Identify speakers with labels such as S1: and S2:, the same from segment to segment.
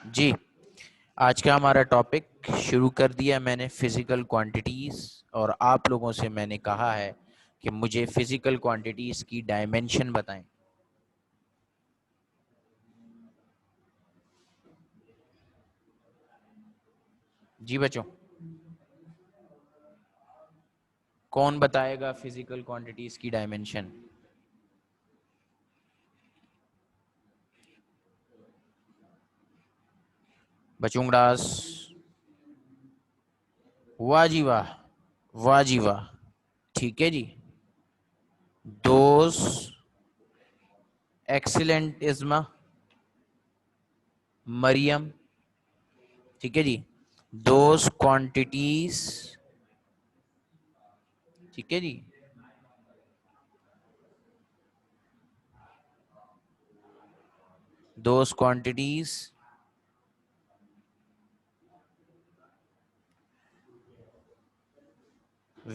S1: जी। आज का हमारा टॉपिक शुरू कर दिया मैंने फिजिकल क्वांटिटीज। और आप लोगों से मैंने कहा है कि मुझे फिजिकल क्वांटिटीज की डायमेंशन बताएं। जी बच्चों, कौन बताएगा फिजिकल क्वांटिटीज की डायमेंशन? बचूंगड़ास। वाह जी वाह, वाह जी वाह। ठीक है जी। दोस एक्सीलेंट इज़्मा मरियम। ठीक है जी। Those quantities. ठीक है जी। Those quantities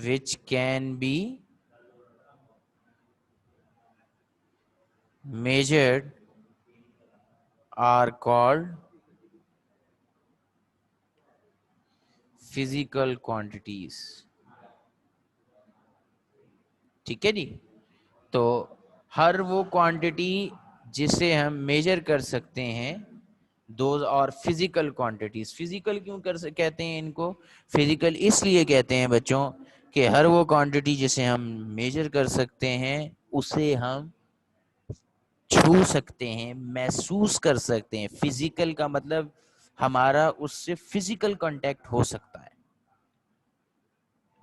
S1: which can be measured are called physical quantities। ठीक है जी। तो हर वो क्वांटिटी जिसे हम मेजर कर सकते हैं, दो और फिजिकल क्वांटिटीज। फिजिकल क्यों कहते हैं इनको? फिजिकल इसलिए कहते हैं बच्चों कि हर वो क्वांटिटी जिसे हम मेजर कर सकते हैं उसे हम छू सकते हैं, महसूस कर सकते हैं। फिजिकल का मतलब हमारा उससे फिजिकल कांटेक्ट हो सकता है।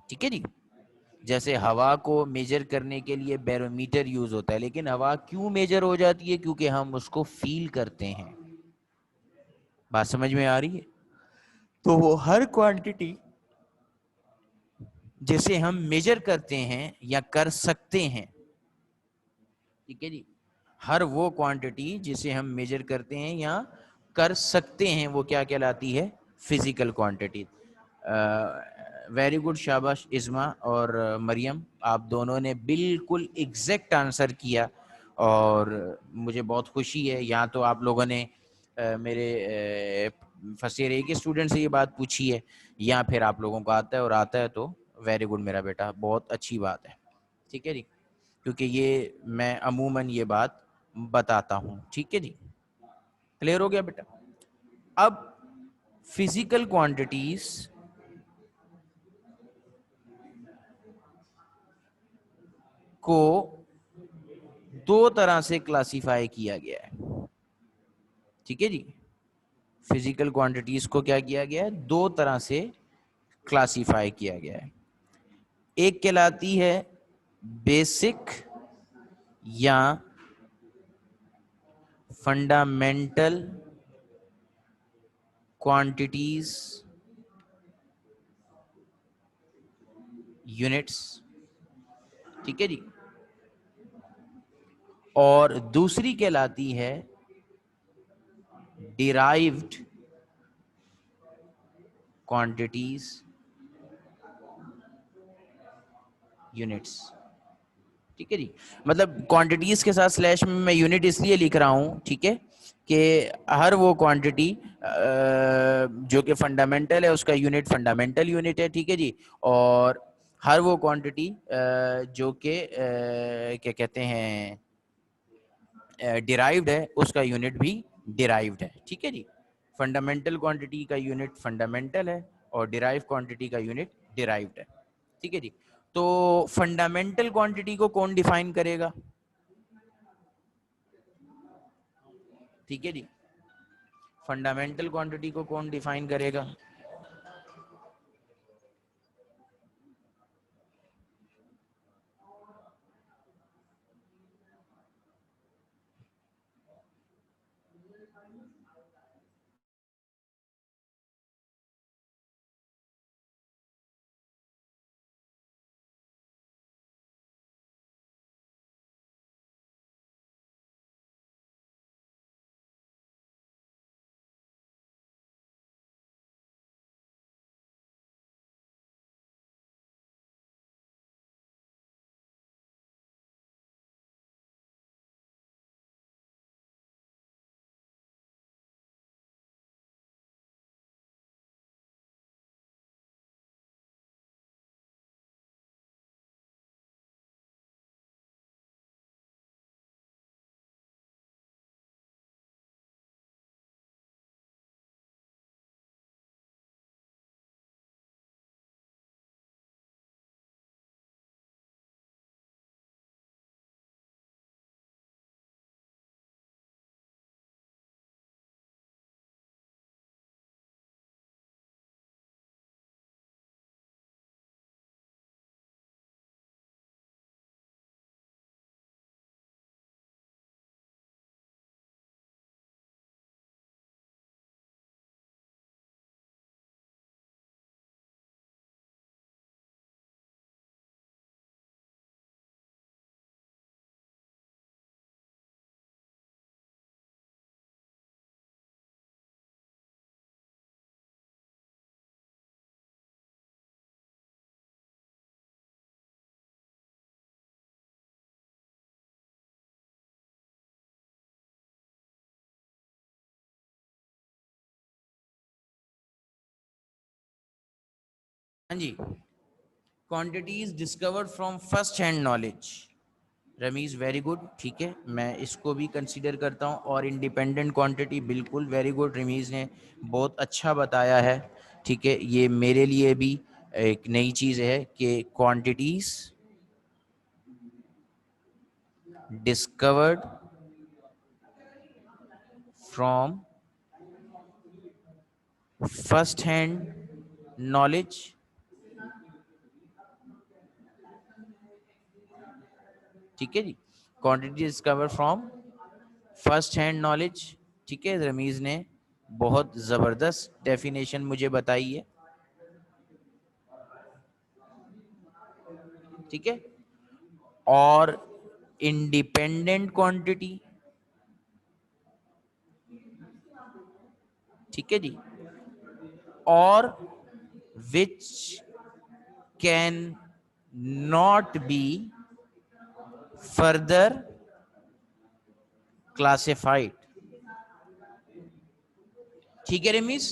S1: ठीक है जी। जैसे हवा को मेजर करने के लिए बैरोमीटर यूज होता है, लेकिन हवा क्यों मेजर हो जाती है? क्योंकि हम उसको फील करते हैं। बात समझ में आ रही है? तो वो हर क्वांटिटी जिसे हम मेजर करते हैं या कर सकते हैं, ठीक है जी, हर वो क्वांटिटी जिसे हम मेजर करते हैं या कर सकते हैं वो क्या कहलाती है? Physical quantity. वेरी गुड, शाबाश इज़्मा और मरियम, आप दोनों ने बिल्कुल एग्जैक्ट आंसर किया। और मुझे बहुत खुशी है। यहाँ तो आप लोगों ने मेरे फर्स्ट ईयर ए के स्टूडेंट से ये बात पूछी है, या फिर आप लोगों को आता है, और आता है तो वेरी गुड मेरा बेटा, बहुत अच्छी बात है। ठीक है जी। क्योंकि ये मैं अमूमन ये बात बताता हूँ। ठीक है जी। क्लियर हो गया बेटा? अब फिजिकल क्वांटिटीज को दो तरह से क्लासिफाई किया गया है। ठीक है जी। फिजिकल क्वांटिटीज को क्या किया गया है? दो तरह से क्लासिफाई किया गया है। एक कहलाती है बेसिक या फंडामेंटल क्वांटिटीज यूनिट्स। ठीक है जी। और दूसरी कहलाती है डिराइव्ड क्वांटिटीज यूनिट्स। ठीक है जी। मतलब क्वांटिटीज के साथ स्लैश में मैं यूनिट इसलिए लिख रहा हूं, ठीक है, कि हर वो क्वांटिटी जो कि फंडामेंटल है उसका यूनिट फंडामेंटल यूनिट है। ठीक है जी। और हर वो क्वांटिटी जो कि क्या कहते हैं, डिराइव्ड है, उसका यूनिट भी डिराइव्ड है। ठीक है जी। फंडामेंटल क्वांटिटी का यूनिट फंडामेंटल है और डिराइव क्वांटिटी का यूनिट डिराइव्ड है। ठीक है जी। तो फंडामेंटल क्वांटिटी को कौन डिफाइन करेगा? ठीक है जी। फंडामेंटल क्वांटिटी को कौन डिफाइन करेगा? हाँ जी, quantities discovered from first hand knowledge. Rameez very good, ठीक है, मैं इसको भी कंसीडर करता हूँ। और इंडिपेंडेंट क्वांटिटी, बिल्कुल वेरी गुड, रमीज ने बहुत अच्छा बताया है। ठीक है, ये मेरे लिए भी एक नई चीज़ है कि quantities discovered from first hand knowledge ठीक है जी, quantity discover from first hand knowledge. ठीक है, रमीज ने बहुत जबरदस्त डेफिनेशन मुझे बताई है। ठीक है, और इंडिपेंडेंट क्वांटिटी, ठीक है जी, और which can not be further classified. ठीक है रमीज,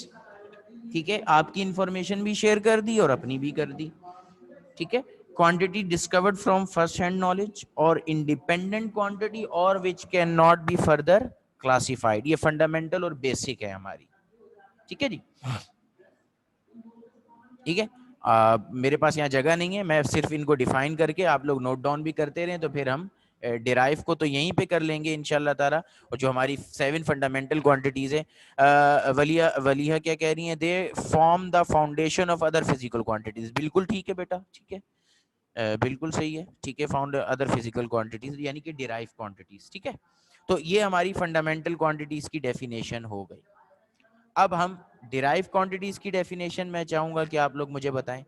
S1: ठीक है, आपकी इंफॉर्मेशन भी शेयर कर दी और अपनी भी कर दी। ठीक है, quantity discovered from first hand knowledge और इंडिपेंडेंट क्वांटिटी और which can not be further classified, ये फंडामेंटल और बेसिक है हमारी। ठीक है जी, ठीक है। मेरे पास यहाँ जगह नहीं है, मैं सिर्फ इनको डिफाइन करके आप लोग नोट डाउन भी करते रहें, तो फिर हम डिराइव को तो यहीं पे कर लेंगे इंशाल्लाह ताला। और जो हमारी 7 फंडामेंटल क्वांटिटीज है, वलिया वलिया क्या कह रही हैं, they form the foundation of other physical quantities. बिल्कुल ठीक है बेटा, ठीक है, बिल्कुल सही है, ठीक है, फाउंड अदर फिजिकल क्वांटिटीज यानी कि डिराइव क्वांटिटीज। ठीक है, तो ये हमारी फंडामेंटल क्वांटिटीज की डेफिनेशन हो गई। अब हम डिराइव क्वांटिटीज की डेफिनेशन मैं चाहूंगा कि आप लोग मुझे बताएं।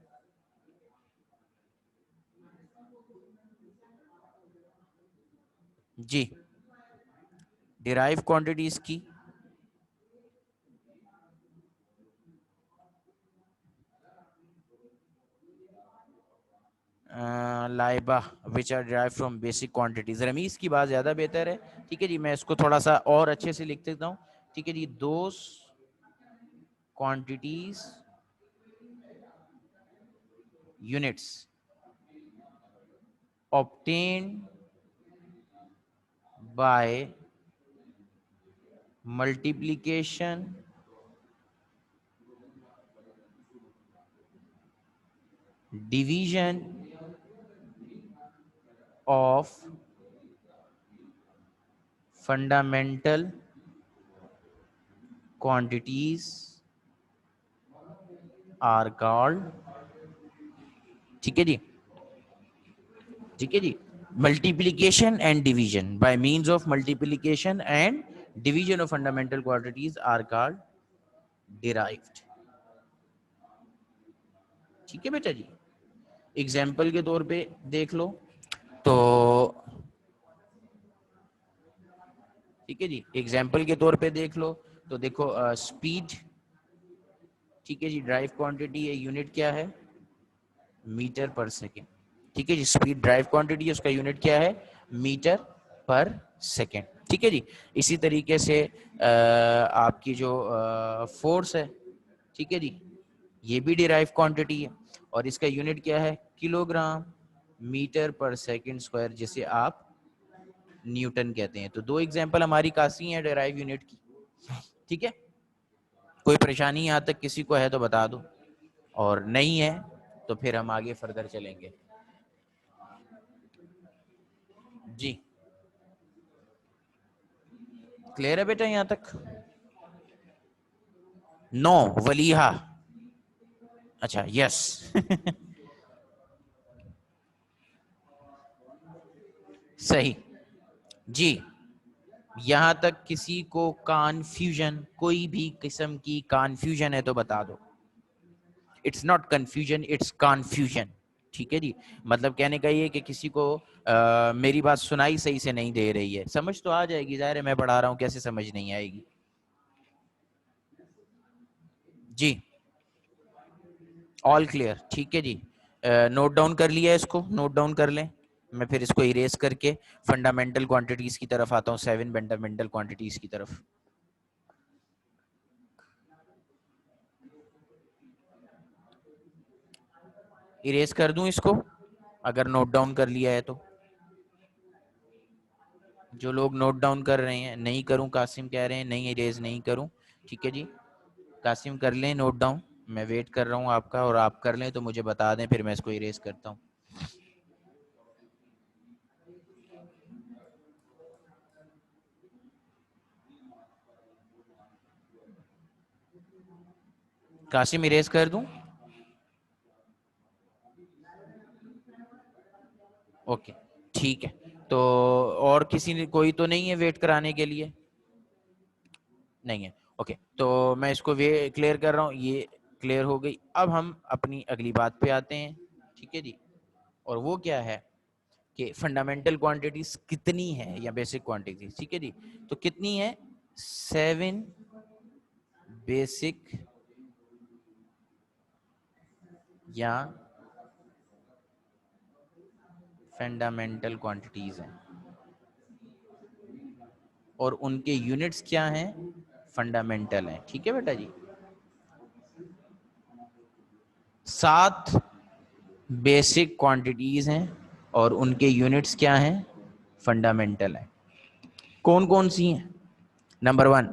S1: जी, डिराइव क्वांटिटीज की लाइबा which are derive from basic quantities. रमीज की बात ज्यादा बेहतर है। ठीक है जी, मैं इसको थोड़ा सा और अच्छे से लिख देता हूँ। ठीक है जी, those quantities units obtained by multiplication, division of fundamental quantities are called, ठीक है जी, ठीक है जी, multiplication and division, by means of multiplication and division of fundamental quantities are called derived। ठीक है बेटा जी, एग्जाम्पल के तौर पे देख लो तो, ठीक है जी, एग्जाम्पल के तौर पे देख लो तो देखो, स्पीड, ठीक है जी, ड्राइव क्वांटिटी है, यूनिट क्या है, मीटर पर सेकेंड। ठीक है जी, स्पीड ड्राइव क्वांटिटी है, उसका यूनिट क्या है, मीटर पर सेकेंड। ठीक है जी, इसी तरीके से आपकी जो फोर्स है, ठीक है जी, ये भी डिराइव क्वांटिटी है और इसका यूनिट क्या है, किलोग्राम मीटर पर सेकेंड स्क्वायर, जिसे आप न्यूटन कहते हैं। तो दो एग्जांपल हमारी काफी हैं डिराइव यूनिट की। ठीक है, कोई परेशानी यहाँ तक किसी को है तो बता दो, और नहीं है तो फिर हम आगे फर्दर चलेंगे। जी, क्लियर है बेटा यहाँ तक? नो, वलीहा, अच्छा यस सही जी, यहां तक किसी को कन्फ्यूजन, कोई भी किस्म की कन्फ्यूजन है तो बता दो। It's not confusion, it's confusion. ठीक है जी, मतलब कहने का ये कि किसी को मेरी बात सुनाई सही से नहीं दे रही है, समझ तो आ जाएगी, जाहिर है मैं पढ़ा रहा हूँ, कैसे समझ नहीं आएगी। जी, ऑल क्लियर, ठीक है जी, नोट डाउन कर लिया, इसको नोट डाउन कर लें। मैं फिर इसको इरेज करके फंडामेंटल क्वांटिटीज की तरफ आता हूँ, 7 फंडामेंटल क्वांटिटीज की तरफ। इरेज कर दूं इसको अगर नोट डाउन कर लिया है तो? जो लोग नोट डाउन कर रहे हैं, नहीं करूं, कासिम कह रहे हैं नहीं इरेज नहीं करूं, ठीक है जी, कासिम कर लें नोट डाउन, मैं वेट कर रहा हूं आपका, और आप कर लें तो मुझे बता दें, फिर मैं इसको इरेज करता हूं। कासिम इरेज कर दूं? ओके, ठीक है। तो और किसी ने, कोई तो नहीं है वेट कराने के लिए? नहीं है। ओके, तो मैं इसको वे क्लियर कर रहा हूँ, ये क्लियर हो गई। अब हम अपनी अगली बात पे आते हैं, ठीक है जी। और वो क्या है कि फंडामेंटल क्वांटिटीज कितनी है या बेसिक क्वांटिटीज, ठीक है जी। तो कितनी है? 7 बेसिक या फंडामेंटल क्वांटिटीज हैं, और उनके यूनिट्स क्या हैं? फंडामेंटल हैं, ठीक है बेटा जी। 7 बेसिक क्वांटिटीज हैं और उनके यूनिट्स क्या हैं? फंडामेंटल हैं। कौन कौन सी हैं? नंबर 1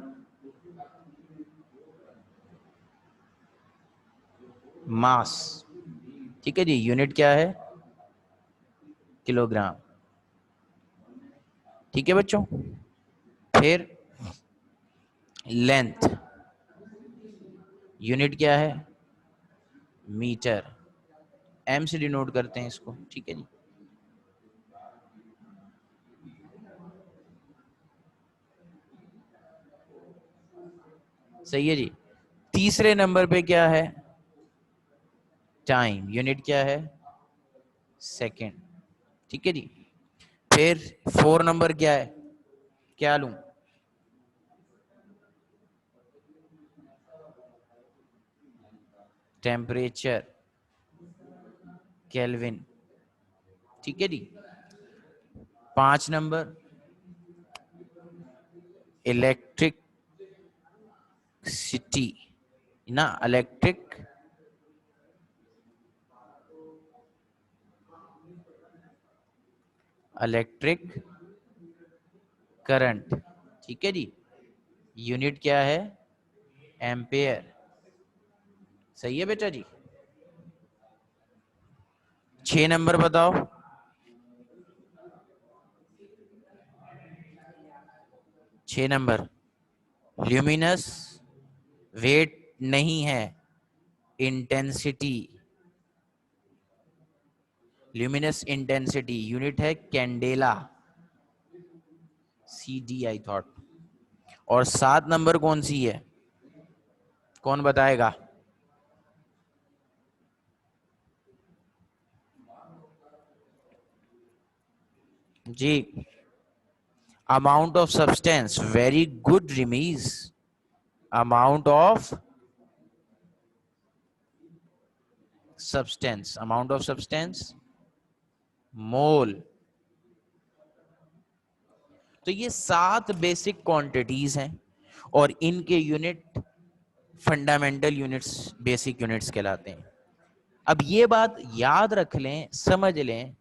S1: मास, ठीक है जी, यूनिट क्या है? किलोग्राम, ठीक है बच्चों। फिर लेंथ, यूनिट क्या है? मीटर, एम से डिनोट करते हैं इसको, ठीक है जी। सही है जी। तीसरे नंबर पे क्या है? टाइम, यूनिट क्या है? सेकंड, ठीक है जी। फिर 4 नंबर क्या है? क्या लूं? टेम्परेचर, केल्विन, ठीक है जी। 5 नंबर इलेक्ट्रिक सिटी ना, इलेक्ट्रिक इलेक्ट्रिक करंट, ठीक है जी। यूनिट क्या है? एम्पेयर, सही है बेटा जी। 6 नंबर बताओ। 6 नंबर ल्यूमिनस, वेट नहीं है, इंटेंसिटी, ल्यूमिनस इंटेंसिटी, यूनिट है candela, C D I thought. और 7 नंबर कौन सी है? कौन बताएगा? जी, amount of substance, very good Rameez. Amount of substance, amount of substance, mole. तो ये 7 बेसिक क्वांटिटीज हैं और इनके unit fundamental units, basic units कहलाते हैं। अब ये बात याद रख लें, समझ लें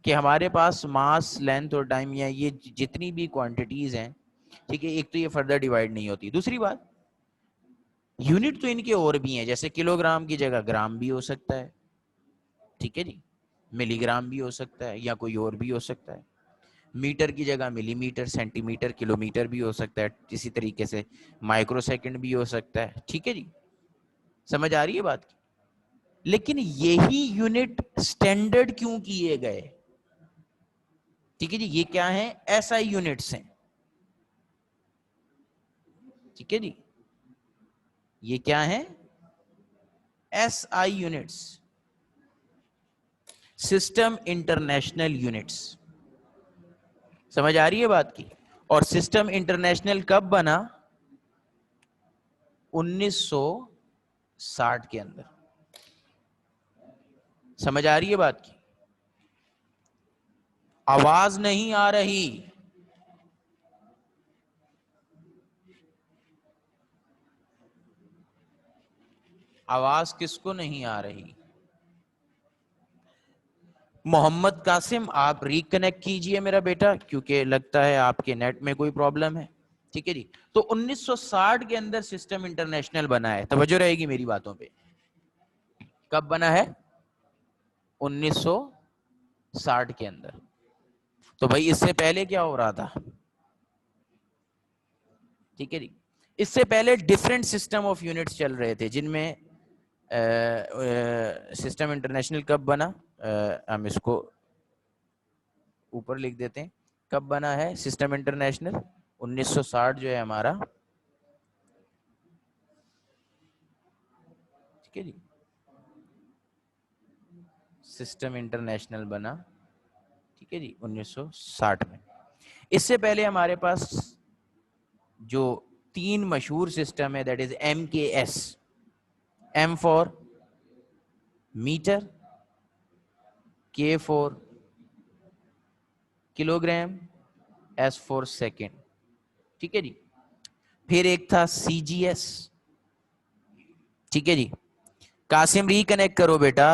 S1: कि हमारे पास मास, लेंथ और टाइम, या ये जितनी भी क्वांटिटीज हैं, ठीक है, एक तो ये फर्दर डिवाइड नहीं होती। दूसरी बात, यूनिट तो इनके और भी हैं, जैसे किलोग्राम की जगह ग्राम भी हो सकता है, ठीक है जी, मिलीग्राम भी हो सकता है या कोई और भी हो सकता है। मीटर की जगह मिलीमीटर, सेंटीमीटर, किलोमीटर भी हो सकता है, इसी तरीके से माइक्रोसेकंड भी हो सकता है, ठीक है जी। समझ आ रही है बात की? लेकिन यही यूनिट स्टैंडर्ड क्यों किए गए? ठीक है जी, ये क्या है? एसआई यूनिट्स हैं, ठीक है जी। ये क्या है? SI units, system international units. समझ आ रही है बात की? और सिस्टम इंटरनेशनल कब बना? 1960 के अंदर। समझ आ रही है बात की? आवाज नहीं आ रही? आवाज किसको नहीं आ रही? मोहम्मद कासिम, आप रिकनेक्ट कीजिए मेरा बेटा, क्योंकि लगता है आपके नेट में कोई प्रॉब्लम है। ठीक है जी। तो 1960 के अंदर सिस्टम इंटरनेशनल बना है, तवज्जो रहेगी मेरी बातों पे। कब बना है? 1960 के अंदर। तो भाई इससे पहले क्या हो रहा था? ठीक है जी। इससे पहले डिफरेंट सिस्टम ऑफ यूनिट्स चल रहे थे, जिनमें सिस्टम इंटरनेशनल कब बना, हम इसको ऊपर लिख देते हैं। कब बना है सिस्टम इंटरनेशनल? 1960 जो है हमारा। ठीक है जी। सिस्टम इंटरनेशनल बना, ठीक है जी, 1960 में। इससे पहले हमारे पास जो 3 मशहूर सिस्टम है, that is MKS। M for metre, K for kilogram, S for second. ठीक है जी। फिर एक था CGS। ठीक है जी। कासिम रिकनेक्ट करो बेटा,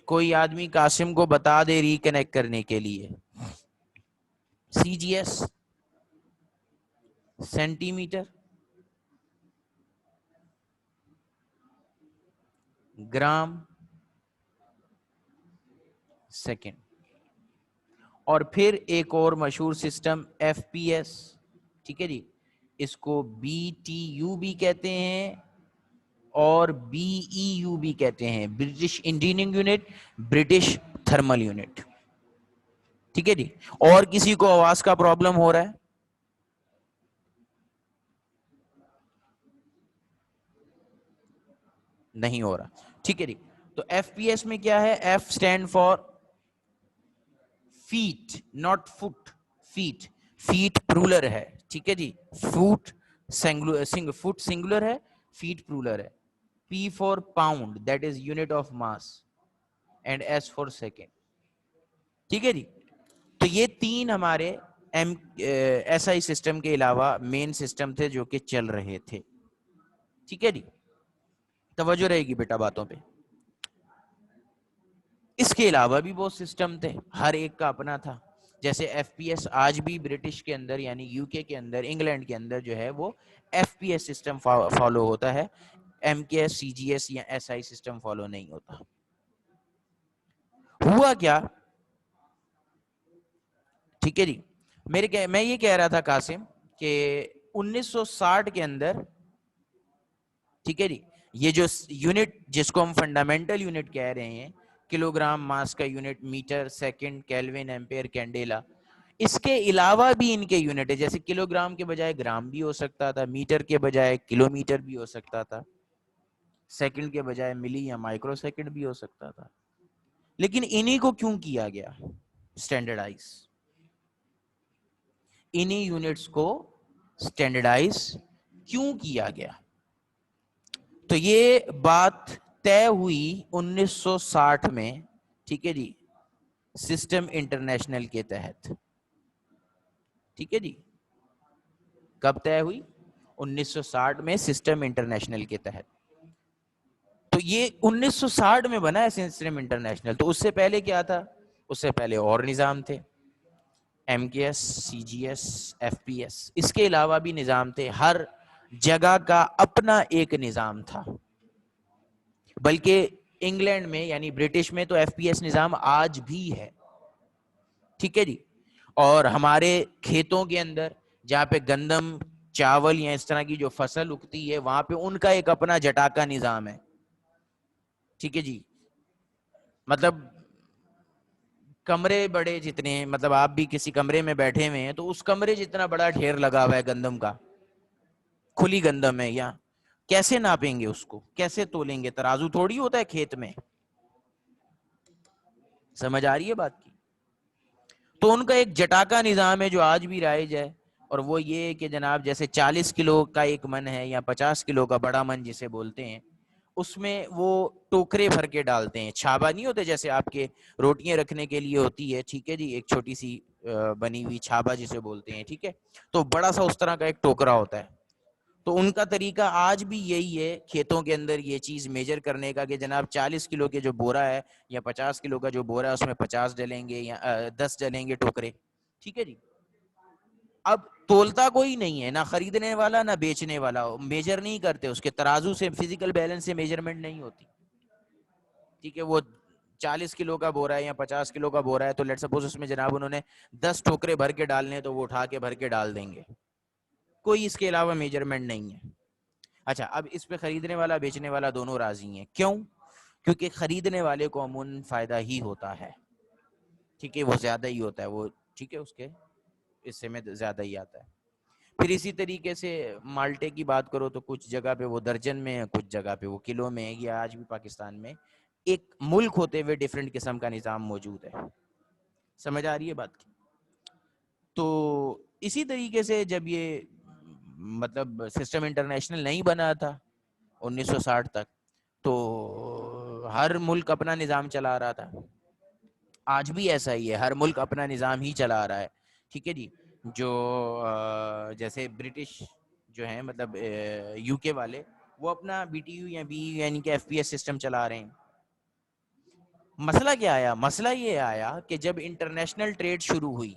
S1: कोई आदमी कासिम को बता दे रिकनेक्ट करने के लिए। CGS सेंटीमीटर, ग्राम, सेकेंड। और फिर एक और मशहूर सिस्टम FPS। ठीक है जी। इसको BTU भी कहते हैं और BEU भी कहते हैं, British engineering unit, British thermal unit. ठीक है जी। और किसी को आवाज का प्रॉब्लम हो रहा है? नहीं हो रहा। ठीक है जी। तो FPS में क्या है? F stand for feet, not foot. Feet, feet plural है। ठीक है जी। फुट फुट सिंगुलर है, फीट प्लूरल है। P for pound, that is unit of mass, and S for second. ठीक है जी। तो ये 3 हमारे SI सिस्टम के अलावा मेन सिस्टम थे जो कि चल रहे थे। ठीक है जी। तवज्जो रहेगी बेटा बातों पे। इसके अलावा भी बहुत सिस्टम थे, हर एक का अपना था। जैसे FPS आज भी ब्रिटिश के अंदर, यानी यूके के अंदर, इंग्लैंड के अंदर जो है वो FPS सिस्टम फॉलो होता है। MKS, CGS या SI सिस्टम फॉलो नहीं होता। हुआ क्या? ठीक है जी। मैं ये कह रहा था कासिम कि 1960 के अंदर, ठीक है जी, ये जो यूनिट जिसको हम फंडामेंटल यूनिट कह रहे हैं, किलोग्राम मास का unit, metre, second, kelvin, ampere, candela, इसके अलावा भी इनके यूनिट है। जैसे किलोग्राम के बजाय ग्राम भी हो सकता था, मीटर के बजाय किलोमीटर भी हो सकता था, सेकंड के बजाय मिली या माइक्रो सेकंड भी हो सकता था। लेकिन इन्हीं को क्यों किया गया स्टैंडर्डाइज? इन्हीं यूनिट्स को स्टैंडर्डाइज क्यों किया गया? तो ये बात तय हुई 1960 में। ठीक है जी। सिस्टम इंटरनेशनल के तहत। ठीक है जी। कब तय हुई? 1960 में सिस्टम इंटरनेशनल के तहत। तो ये 1960 में बना है सिस्टम इंटरनेशनल। तो उससे पहले क्या था? उससे पहले और निजाम थे, MKS, CGS, FPS। इसके अलावा भी निजाम थे, हर जगह का अपना एक निजाम था। बल्कि इंग्लैंड में यानी ब्रिटिश में तो FPS निजाम आज भी है। ठीक है जी। और हमारे खेतों के अंदर जहां पे गंदम, चावल या इस तरह की जो फसल उगती है, वहां पे उनका एक अपना जटाका निजाम है। ठीक है जी। मतलब कमरे बड़े जितने, मतलब आप भी किसी कमरे में बैठे हुए हैं तो उस कमरे जितना बड़ा ढेर लगा हुआ है गंदम का, खुली गंदम है, या कैसे नापेंगे उसको, कैसे तोलेंगे? तराजू थोड़ी होता है खेत में। समझ आ रही है बात की? तो उनका एक जटाका निजाम है जो आज भी राइज है। और वो ये कि जनाब, जैसे 40 किलो का एक मन है या 50 किलो का बड़ा मन जिसे बोलते हैं, उसमें वो टोकरे भर के डालते हैं। छाबा नहीं होते जैसे आपके रोटियां रखने के लिए होती है, ठीक है जी, एक छोटी सी बनी हुई छाबा जिसे बोलते हैं। ठीक है। तो बड़ा सा उस तरह का एक टोकरा होता है, तो उनका तरीका आज भी यही है खेतों के अंदर ये चीज मेजर करने का कि जनाब 40 किलो के जो बोरा है या 50 किलो का जो बोरा है उसमें 50 डलेंगे या 10 डलेंगे टोकरे। ठीक है जी। अब तोलता कोई नहीं है, ना खरीदने वाला ना बेचने वाला, मेजर नहीं करते, उसके तराजू से फिजिकल बैलेंस से मेजरमेंट नहीं होती। ठीक है, वो 40 किलो का बोरा है या 50 किलो का बोरा है तो लेट सपोज उसमें जनाब उन्होंने 10 टोकरे भर के डालने हैं तो वो उठा के भर के डाल देंगे, कोई इसके अलावा मेजरमेंट नहीं है। अच्छा, अब इस पे खरीदने वाला बेचने वाला दोनों राजी हैं, क्यों? क्योंकि खरीदने वाले को अमूमन फायदा ही होता है। ठीक है, वो ज्यादा ही होता है वो, ठीक है, उसके हिस्से में ज्यादा ही आता है। फिर इसी तरीके से माल्टे की बात करो तो कुछ जगह पे वो दर्जन में है, कुछ जगह पे वो किलो में है। या आज भी पाकिस्तान में एक मुल्क होते हुए डिफरेंट किस्म का निज़ाम मौजूद है। समझ आ रही है बात की? तो इसी तरीके से जब ये मतलब सिस्टम इंटरनेशनल नहीं बना था 1960 तक, तो हर मुल्क अपना निज़ाम चला रहा था। आज भी ऐसा ही है, हर मुल्क अपना निज़ाम ही चला रहा है। ठीक है जी। जो जैसे ब्रिटिश जो है मतलब यूके वाले, वो अपना बीटीयू या बीयू यानी कि एफपीएस सिस्टम चला रहे हैं। मसला क्या आया? मसला ये आया कि जब इंटरनेशनल ट्रेड शुरू हुई,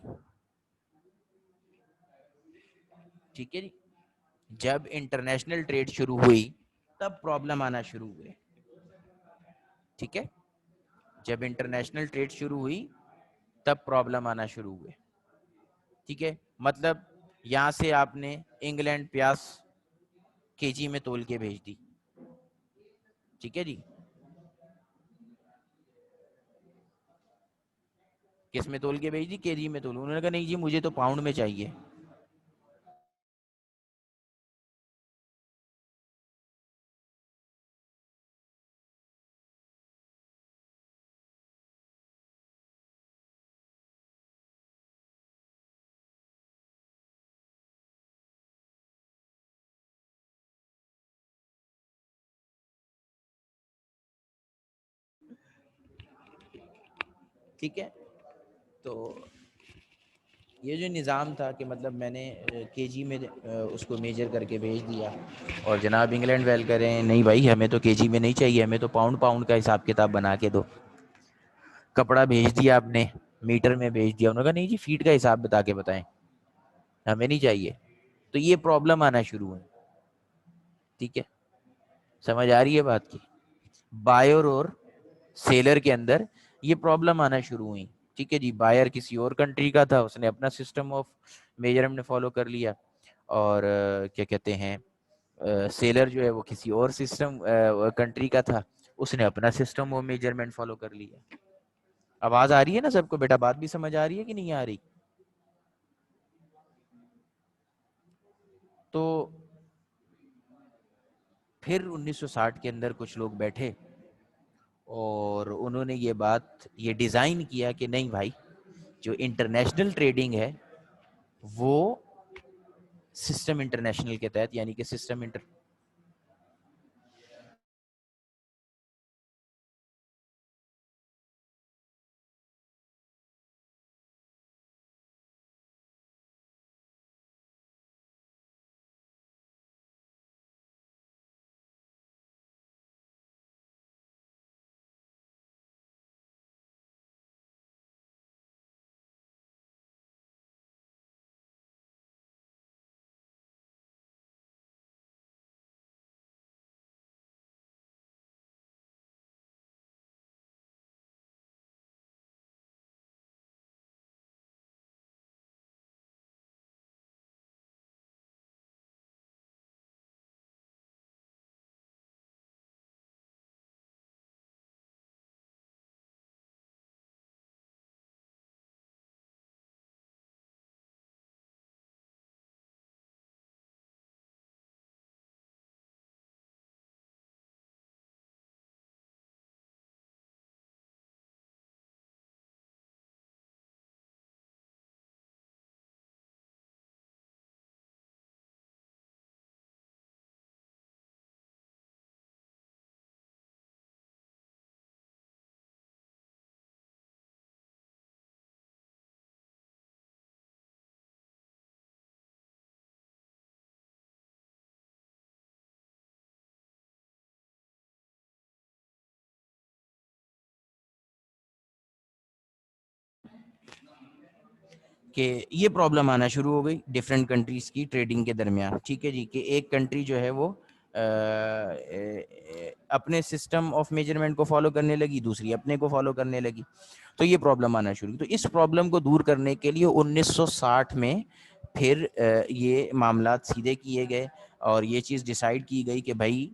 S1: ठीक है जी, जब इंटरनेशनल ट्रेड शुरू हुई तब प्रॉब्लम आना शुरू हुए। ठीक है, जब इंटरनेशनल ट्रेड शुरू हुई तब प्रॉब्लम आना शुरू हुए। ठीक है, मतलब यहां से आपने इंग्लैंड प्याज केजी में तोल के भेज दी। ठीक है जी, किस में तोल के भेज दी? केजी में तोल। उन्होंने कहा नहीं जी मुझे तो पाउंड में चाहिए। ठीक है, तो ये जो निज़ाम था कि मतलब मैंने केजी में उसको मेजर करके भेज दिया, और जनाब इंग्लैंड वेल करें नहीं भाई हमें तो केजी में नहीं चाहिए, हमें तो पाउंड पाउंड का हिसाब किताब बना के दो। कपड़ा भेज दिया आपने, मीटर में भेज दिया, उन्होंने कहा नहीं जी फीट का हिसाब बता के बताएं, हमें नहीं चाहिए। तो ये प्रॉब्लम आना शुरू हुई। ठीक है, समझ आ रही है बात की? बायर और सेलर के अंदर ये प्रॉब्लम आना शुरू हुई। ठीक है जी, बायर किसी और कंट्री का था, उसने अपना सिस्टम ऑफ मेजरमेंट फॉलो कर लिया, और क्या कहते हैं सेलर जो है वो किसी और सिस्टम कंट्री का था, उसने अपना सिस्टम ऑफ मेजरमेंट फॉलो कर लिया। आवाज आ रही है ना सबको बेटा? बात भी समझ आ रही है कि नहीं आ रही? तो फिर 1960 के अंदर कुछ लोग बैठे और उन्होंने ये डिजाइन किया कि नहीं भाई, जो इंटरनेशनल ट्रेडिंग है वो सिस्टम इंटरनेशनल के तहत, यानी कि सिस्टम इंटर कि ये प्रॉब्लम आना शुरू हो गई डिफरेंट कंट्रीज की ट्रेडिंग के दरमियान, ठीक है जी, कि एक कंट्री जो है वो अपने सिस्टम ऑफ मेजरमेंट को फॉलो करने लगी, दूसरी अपने को फॉलो करने लगी, तो ये प्रॉब्लम आना शुरू। तो इस प्रॉब्लम को दूर करने के लिए 1960 में फिर ये मामला सीधे किए गए और ये चीज़ डिसाइड की गई कि भाई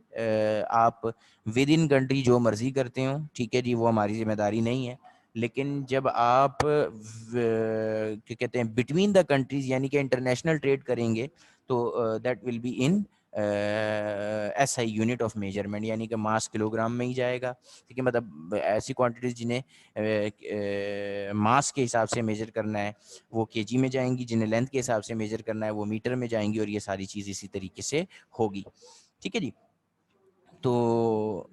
S1: आप विद इन कंट्री जो मर्जी करते हो, ठीक है जी, वो हमारी जिम्मेदारी नहीं है, लेकिन जब आप क्या कहते हैं बिटवीन द कंट्रीज यानी कि इंटरनेशनल ट्रेड करेंगे तो that will be in SI unit of measurement, यानी कि मास किलोग्राम में ही जाएगा, ठीक है। मतलब ऐसी क्वांटिटीज जिन्हें मास के हिसाब से मेजर करना है वो केजी में जाएंगी, जिन्हें लेंथ के हिसाब से मेजर करना है वो मीटर में जाएंगी, और ये सारी चीज़ इसी तरीके से होगी, ठीक है जी। तो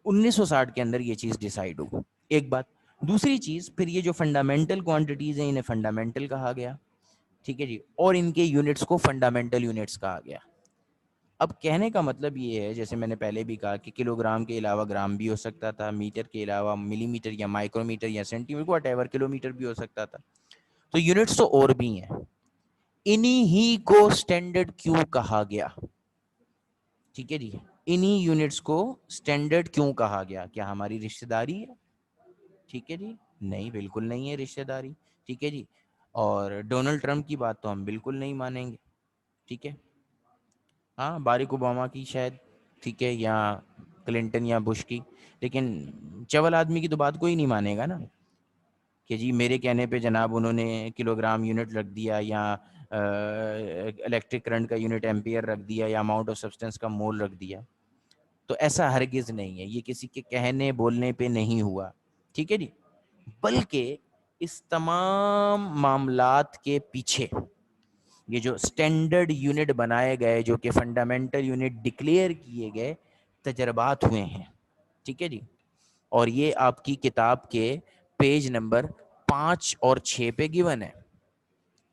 S1: 1960 के अंदर ये चीज़ डिसाइड हो, एक बात। दूसरी चीज़, फिर ये जो फंडामेंटल क्वांटिटीज़ हैं इन्हें फंडामेंटल कहा गया, ठीक है जी, और इनके यूनिट्स को फंडामेंटल यूनिट्स कहा गया। अब कहने का मतलब ये है, जैसे मैंने पहले भी कहा कि किलोग्राम के अलावा ग्राम भी हो सकता था, मीटर के अलावा मिलीमीटर या माइक्रोमीटर या सेंटीमीटर, व्हाटएवर, किलोमीटर भी हो सकता था, तो यूनिट्स तो और भी हैं। इन्हीं ही को स्टैंडर्ड क्यों कहा गया, ठीक है जी, इन्हीं यूनिट्स को स्टैंडर्ड क्यों कहा गया? क्या हमारी रिश्तेदारी है? ठीक है जी, नहीं, बिल्कुल नहीं है रिश्तेदारी, ठीक है जी। और डोनाल्ड ट्रंप की बात तो हम बिल्कुल नहीं मानेंगे, ठीक है। हाँ, बाराक ओबामा की शायद, ठीक है, या क्लिंटन या बुश की, लेकिन चवल आदमी की तो बात कोई नहीं मानेगा ना, कि जी मेरे कहने पे जनाब उन्होंने किलोग्राम यूनिट रख दिया, या इलेक्ट्रिक करंट का यूनिट एम्पियर रख दिया, या अमाउंट ऑफ सब्सटेंस का मोल रख दिया। तो ऐसा हरगिज नहीं है, ये किसी के कहने बोलने पे नहीं हुआ, ठीक है जी। बल्कि इस तमाम मामलात के पीछे ये जो स्टैंडर्ड यूनिट बनाए गए, जो कि फंडामेंटल यूनिट डिक्लेयर किए गए, तजर्बात हुए हैं, ठीक है जी। और ये आपकी किताब के पेज नंबर 5 और 6 पे गिवन है,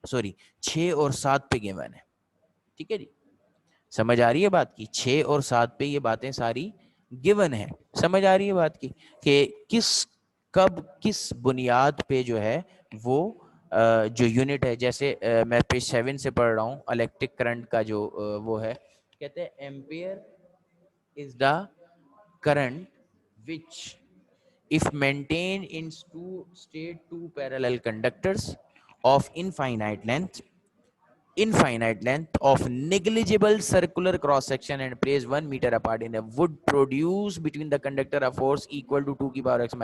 S1: सॉरी 6 और 7 पे गिवन है, ठीक है जी। समझ आ रही है बात की? 6 और 7 पे ये बातें सारी गिवन है, समझ आ रही है बात की, कि किस कब किस बुनियाद पे जो है वो जो यूनिट है, जैसे मैं पेज 7 से पढ़ रहा हूँ, इलेक्ट्रिक करंट का जो वो है, कहते हैं ampere is the current which if maintained in two parallel conductors of infinite length of negligible circular cross section and placed 1 meter apart in a would produce between the conductor a force equal to 2 की power x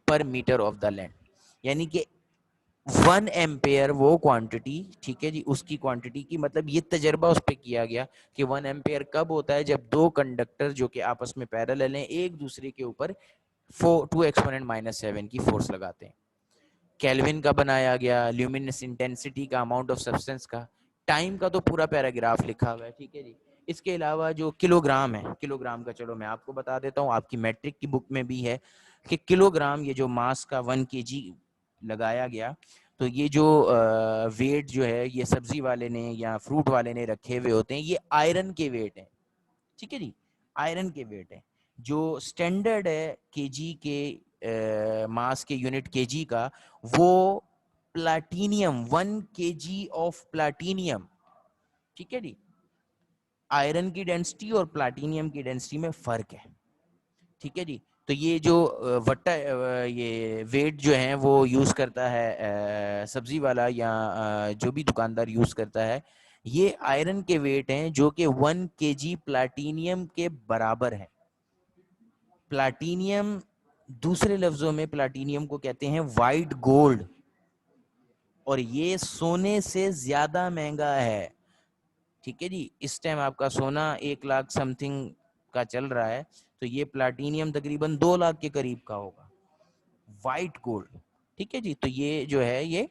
S1: per meter of the length, यानी कि 1 ampere वो quantity, ठीक है जी, उसकी quantity की, मतलब ये तजर्बा उस पर किया गया कि 1 एम्पेयर कब होता है, जब दो कंडक्टर जो कि आपस में पैरेलल हैं एक दूसरे के ऊपर 2 एक्सपोनेंट -7 की फोर्स लगाते हैं। केल्विन का बनाया गया, ल्यूमिनस इंटेंसिटी का, अमाउंट ऑफ सब्सटेंस का, टाइम का तो पूरा पैराग्राफ लिखा हुआ है, ठीक है जी। इसके अलावा जो किलोग्राम है, किलोग्राम का चलो मैं आपको बता देता हूँ, आपकी मैट्रिक की बुक में भी है कि किलोग्राम, ये जो मास का 1 kg लगाया गया, तो ये जो वेट जो है ये सब्जी वाले ने या फ्रूट वाले ने रखे हुए होते हैं, ये आयरन के वेट हैं, ठीक है जी, आयरन के वेट है। जो स्टैंडर्ड है केजी के मास के यूनिट केजी का, वो प्लाटीनियम 1 kg ऑफ प्लाटीनियम, ठीक है जी। आयरन की डेंसिटी और प्लाटीनियम की डेंसिटी में फर्क है, ठीक है जी। तो ये जो ये वेट जो है वो यूज करता है सब्जी वाला या जो भी दुकानदार यूज करता है, ये आयरन के वेट हैं जो कि 1 kg प्लाटीनियम के बराबर है। प्लाटीनियम, दूसरे लफ्जों में प्लाटीनियम को कहते हैं वाइट गोल्ड, और ये सोने से ज्यादा महंगा है, ठीक है जी। इस टाइम आपका सोना 1 लाख समथिंग का चल रहा है, तो ये प्लाटीनियम तकरीबन 2 लाख के करीब का होगा, वाइट गोल्ड, ठीक है जी। तो ये जो है ये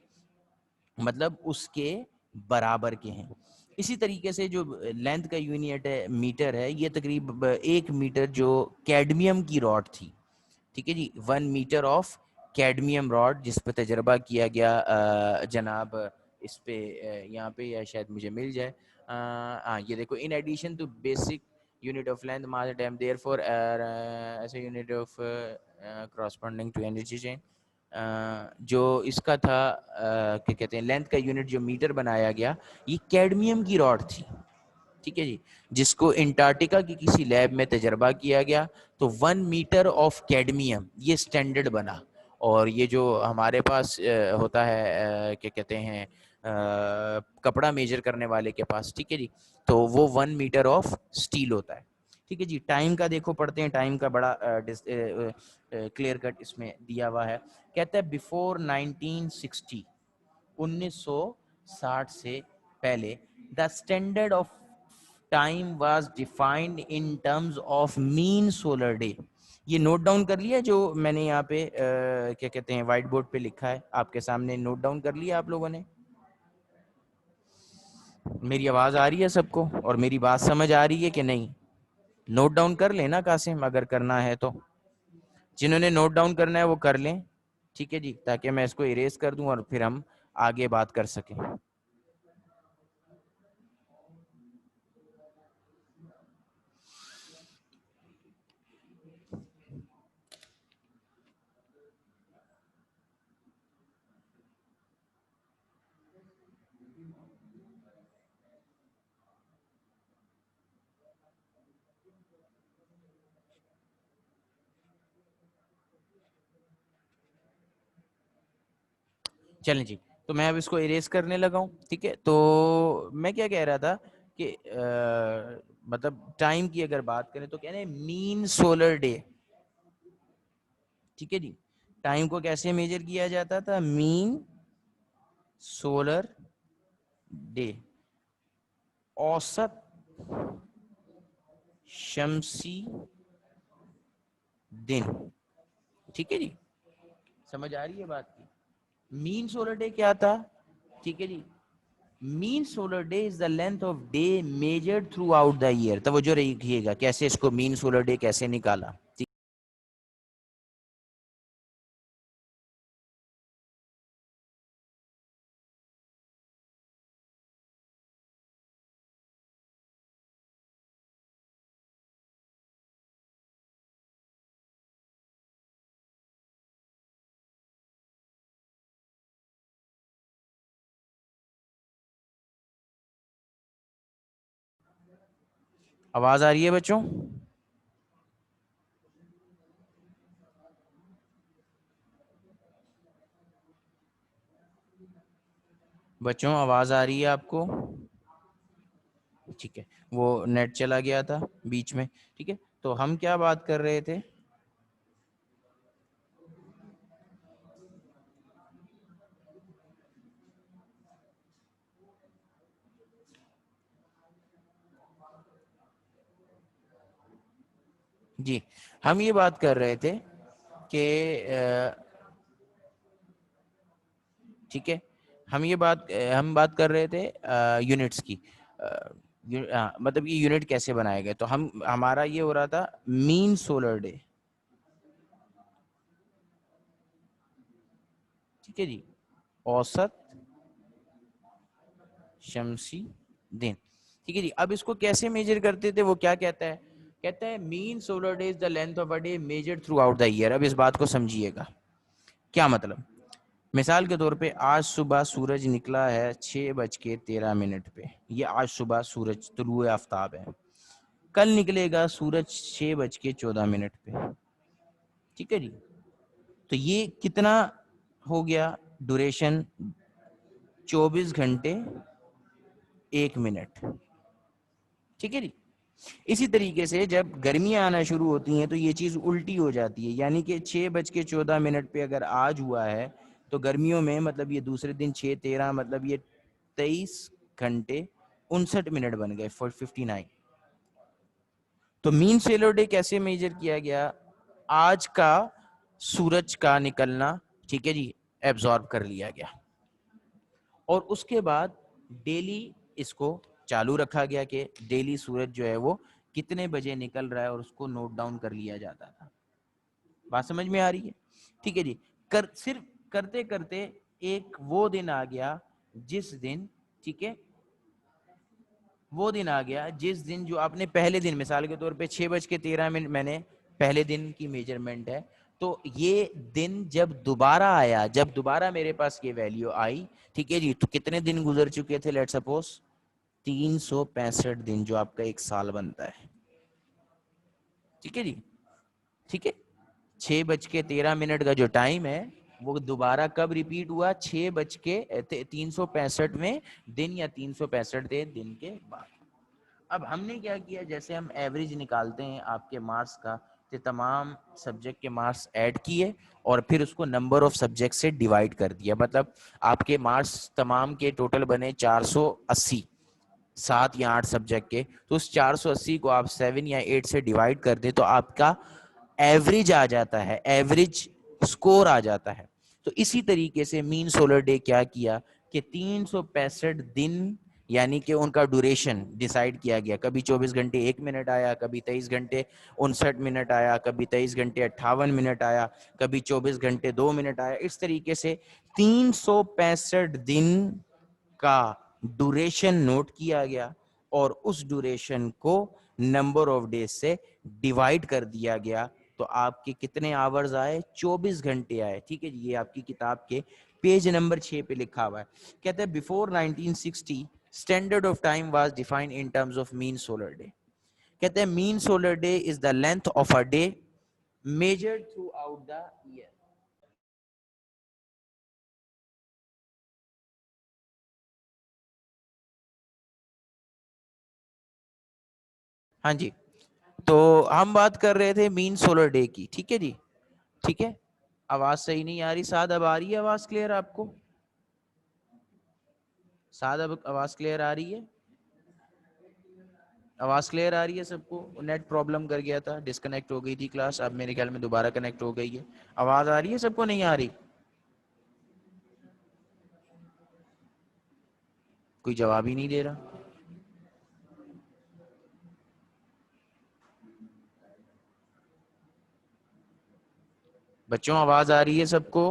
S1: मतलब उसके बराबर के हैं। इसी तरीके से जो लेंथ का यूनिट है मीटर है, ये तकरीब 1 मीटर जो कैडमियम की रॉड थी, ठीक है जी, 1 मीटर ऑफ कैडमियम रॉड, जिस पर तजर्बा किया गया जनाब इस पे यहाँ पे, या शायद मुझे मिल जाए, हाँ ये देखो, in addition to basic unit of length mass time therefore ऐसे unit of corresponding to energy chain जो इसका था क्या कहते हैं लेंथ का यूनिट जो मीटर बनाया गया, ये कैडमियम की रॉड थी, ठीक है जी, जिसको अंटार्कटिका की किसी लैब में तजर्बा किया गया। तो 1 मीटर ऑफ कैडमियम ये स्टैंडर्ड बना। और ये जो हमारे पास होता है क्या कहते हैं कपड़ा मेजर करने वाले के पास, ठीक है जी, तो वो 1 मीटर ऑफ स्टील होता है। ठीक है जी, टाइम का देखो पढ़ते हैं, टाइम का बड़ा क्लियर कट इसमें दिया हुआ है। कहता है बिफोर 1960, 1960 से पहले, the standard of time was defined in terms of mean solar day. ये नोट डाउन कर लिया जो मैंने यहाँ पे क्या कहते हैं व्हाइट बोर्ड पे लिखा है आपके सामने, नोट डाउन कर लिया आप लोगों ने? मेरी आवाज आ रही है सबको और मेरी बात समझ आ रही है कि नहीं? नोट डाउन कर लेना कासिम, अगर करना है तो। जिन्होंने नोट डाउन करना है वो कर लें, ठीक है जी, ताकि मैं इसको इरेज कर दूं और फिर हम आगे बात कर सकें। चलें जी, तो मैं अब इसको इरेज करने लगा हूँ, ठीक है। तो मैं क्या कह रहा था कि मतलब टाइम की अगर बात करें तो कहने मीन सोलर डे, ठीक है जी। टाइम को कैसे मेजर किया जाता था? मीन सोलर डे, औसत शमसी दिन, ठीक है जी। समझ आ रही है बात की? मीन सोलर डे क्या था? ठीक है जी, mean solar day is the length of day measured throughout the year. तवज्जो रखिएगा कैसे इसको मीन सोलर डे कैसे निकाला। आवाज आ रही है बच्चों? बच्चों आवाज आ रही है आपको? ठीक है, वो नेट चला गया था बीच में, ठीक है। तो हम क्या बात कर रहे थे? जी, हम ये बात कर रहे थे कि ठीक है, हम बात कर रहे थे यूनिट्स की। मतलब ये यूनिट कैसे बनाए गए, तो हम हमारा ये हो रहा था मीन सोलर डे, ठीक है जी, औसत शमसी दिन, ठीक है जी। अब इसको कैसे मेजर करते थे, वो क्या कहता है? कहता है mean solar day is the length of a day measured throughout the year. अब इस बात को समझिएगा, क्या मतलब? मिसाल के तौर पे आज सुबह सूरज निकला है 6:13 पे, ये आज सुबह सूरज तुलुए आफ्ताब है। कल निकलेगा सूरज 6:14 पे, ठीक है जी। तो ये कितना हो गया ड्यूरेशन? 24 घंटे 1 मिनट, ठीक है जी। इसी तरीके से जब गर्मियां आना शुरू होती हैं तो ये चीज उल्टी हो जाती है, यानी कि 6:14 पे अगर आज हुआ है तो गर्मियों में मतलब ये दूसरे दिन 6:13 मतलब ये 23 घंटे 59 मिनट बन गए, 459। तो मीन सेलर डे कैसे मेजर किया गया? आज का सूरज का निकलना, ठीक है जी, एब्जॉर्ब कर लिया गया और उसके बाद डेली इसको चालू रखा गया कि डेली सूरज जो है वो कितने बजे निकल रहा है और उसको नोट डाउन कर लिया जाता था। बात समझ में आ रही है? ठीक है जी। सिर्फ करते करते एक वो दिन आ गया जिस दिन, ठीक है, वो दिन आ गया जिस दिन जो आपने पहले दिन, मिसाल के तौर पे 6:13 मैंने पहले दिन की मेजरमेंट है, तो ये दिन जब दोबारा आया, जब दोबारा मेरे पास ये वैल्यू आई, ठीक है जी, तो कितने दिन गुजर चुके थे, लेट्स सपोज 365 दिन, जो आपका एक साल बनता है। ठीक है जी, ठीक है। 6:13 का जो टाइम है वो दोबारा कब रिपीट हुआ, 365वें दिन या 365 दिन के बाद। अब हमने क्या किया, जैसे हम एवरेज निकालते हैं आपके मार्क्स का, तो तमाम सब्जेक्ट के मार्क्स ऐड किए और फिर उसको नंबर ऑफ सब्जेक्ट से डिवाइड कर दिया। मतलब आपके मार्क्स तमाम के टोटल बने 480, 7 या 8 सब्जेक्ट के, तो उस 480 को आप 7 या 8 से डिवाइड कर दे तो आपका एवरेज आ जाता है, एवरेज स्कोर आ जाता है। तो इसी तरीके से मीन सोलर डे क्या किया कि 365 दिन, यानी कि उनका ड्यूरेशन डिसाइड किया गया। कभी 24 घंटे 1 मिनट आया, कभी 23 घंटे 59 मिनट आया, कभी 23 घंटे 58 मिनट आया, कभी 24 घंटे 2 मिनट आया। इस तरीके से 365 दिन का ड्यूरेशन नोट किया गया और उस ड्यूरेशन को नंबर ऑफ डेज से डिवाइड कर दिया गया। तो आपके कितने आवर्स आए, 24 घंटे आए। ठीक है जी, ये आपकी किताब के पेज नंबर 6 पे लिखा हुआ है। कहते हैं before 1960 standard of time was defined in terms of mean solar day. कहते हैं mean solar day is the length of a day measured throughout the year. हाँ जी, तो हम बात कर रहे थे मीन सोलर डे की। ठीक है जी, ठीक है। आवाज सही नहीं आ रही, साद अब आ रही है आवाज क्लियर आपको? साद अब आवाज क्लियर आ रही है? आवाज क्लियर आ रही है सबको? नेट प्रॉब्लम कर गया था, डिस्कनेक्ट हो गई थी क्लास, अब मेरे ख्याल में दोबारा कनेक्ट हो गई है। आवाज आ रही है सबको, नहीं आ रही? कोई जवाब ही नहीं दे रहा। बच्चों आवाज आ रही है सबको?